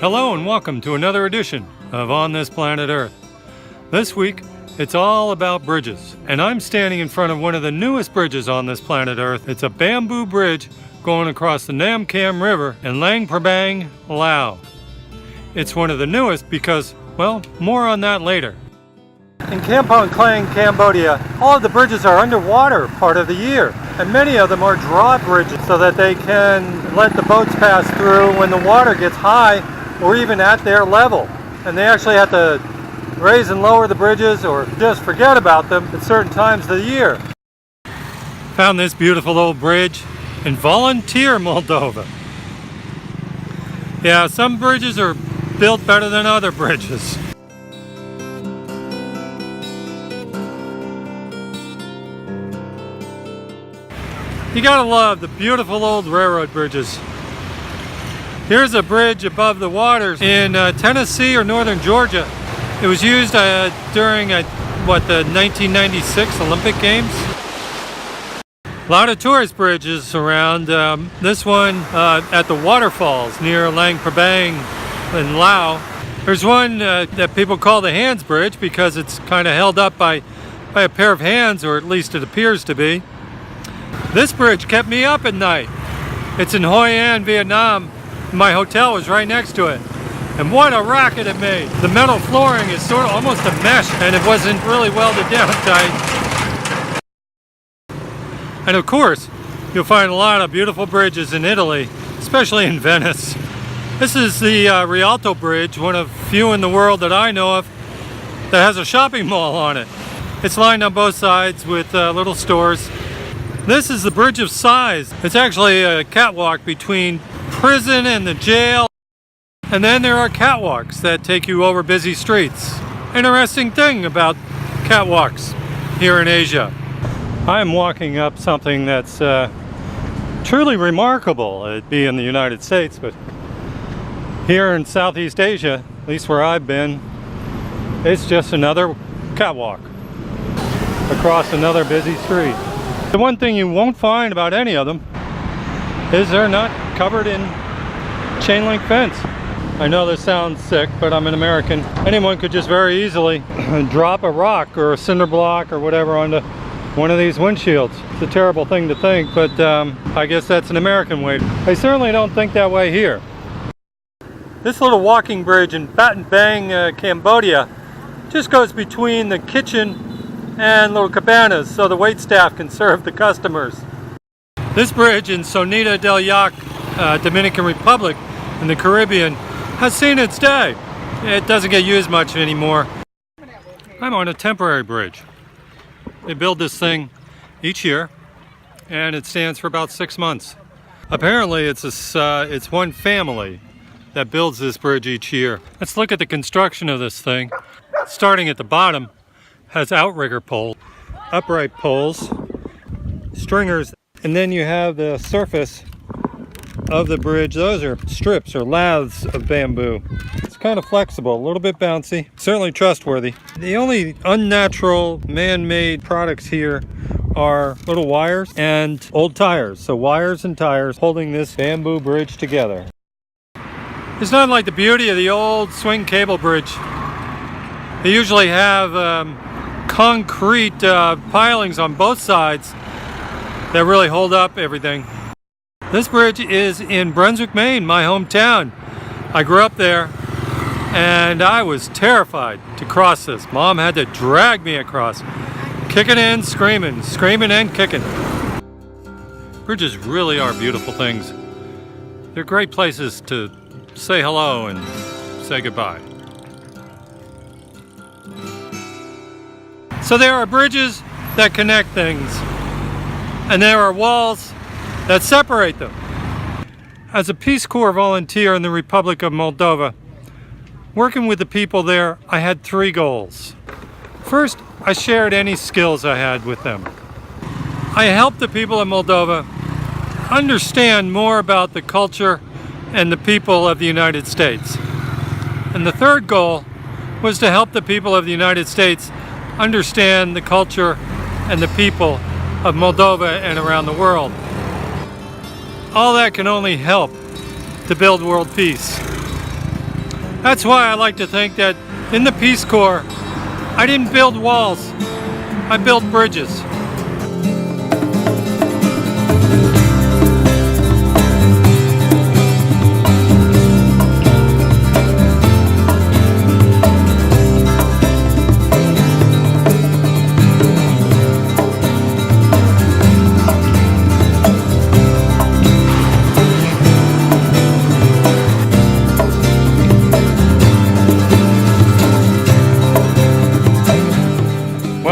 Hello and welcome to another edition of On This Planet Earth. This week, it's all about bridges, and I'm standing in front of one of the newest bridges on this planet Earth. It's a bamboo bridge going across the Nam Kam River in Luang Prabang, Laos. It's one of the newest because, well, more on that later. In Kampong Klang, Cambodia, all of the bridges are underwater part of the year, and many of them are drawbridges so that they can let the boats pass through when the water gets high or even at their level. And they actually have to raise and lower the bridges or just forget about them at certain times of the year. Found this beautiful old bridge in Volunteer, Moldova. Yeah, some bridges are built better than other bridges. You gotta love the beautiful old railroad bridges. Here's a bridge above the waters in Tennessee or northern Georgia. It was used during the 1996 Olympic Games. A lot of tourist bridges around. This one at the waterfalls near Luang Prabang in Laos. There's one that people call the Hands Bridge because it's kind of held up by a pair of hands, or at least it appears to be. This bridge kept me up at night. It's in Hoi An, Vietnam. My hotel was right next to it. And what a racket it made. The metal flooring is sort of almost a mesh, and it wasn't really welded down tight. And of course, you'll find a lot of beautiful bridges in Italy, especially in Venice. This is the Rialto Bridge, one of few in the world that I know of that has a shopping mall on it. It's lined on both sides with little stores. This is the Bridge of Sighs. It's actually a catwalk between prison and the jail. And then there are catwalks that take you over busy streets. Interesting thing about catwalks here in Asia. I'm walking up something that's truly remarkable. It'd be in the United States, but here in Southeast Asia, at least where I've been, it's just another catwalk across another busy street. The one thing you won't find about any of them is they're not covered in chain link fence. I know this sounds sick, but I'm an American. Anyone could just very easily drop a rock or a cinder block or whatever onto one of these windshields. It's a terrible thing to think, but I guess that's an American way. I certainly don't think that way here. This little walking bridge in Bat Bang, Cambodia just goes between the kitchen and little cabanas so the wait staff can serve the customers. This bridge in Sonita del Yac, Dominican Republic in the Caribbean has seen its day. It doesn't get used much anymore. I'm on a temporary bridge. They build this thing each year and it stands for about 6 months. Apparently it's one family that builds this bridge each year. Let's look at the construction of this thing. Starting at the bottom, has outrigger poles, upright poles, stringers, and then you have the surface of the bridge. Those are strips or laths of bamboo. It's kind of flexible, a little bit bouncy, certainly trustworthy. The only unnatural man-made products here are little wires and old tires. So wires and tires holding this bamboo bridge together. It's not like the beauty of the old swing cable bridge. They usually have concrete pilings on both sides that really hold up everything. This bridge is in Brunswick, Maine, my hometown. I grew up there and I was terrified to cross this. Mom had to drag me across, kicking and screaming, screaming and kicking. Bridges really are beautiful things. They're great places to say hello and say goodbye. So there are bridges that connect things, and there are walls that separate them. As a Peace Corps volunteer in the Republic of Moldova, working with the people there, I had 3 goals. First, I shared any skills I had with them. I helped the people of Moldova understand more about the culture and the people of the United States. And the third goal was to help the people of the United States understand the culture and the people of Moldova and around the world. All that can only help to build world peace. That's why I like to think that in the Peace Corps, I didn't build walls, I built bridges.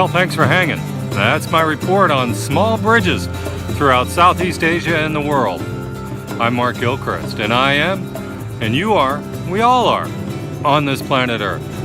Well, thanks for hanging. That's my report on small bridges throughout Southeast Asia and the world. I'm Mark Gilchrist, and I am, and you are, we all are, on this planet Earth.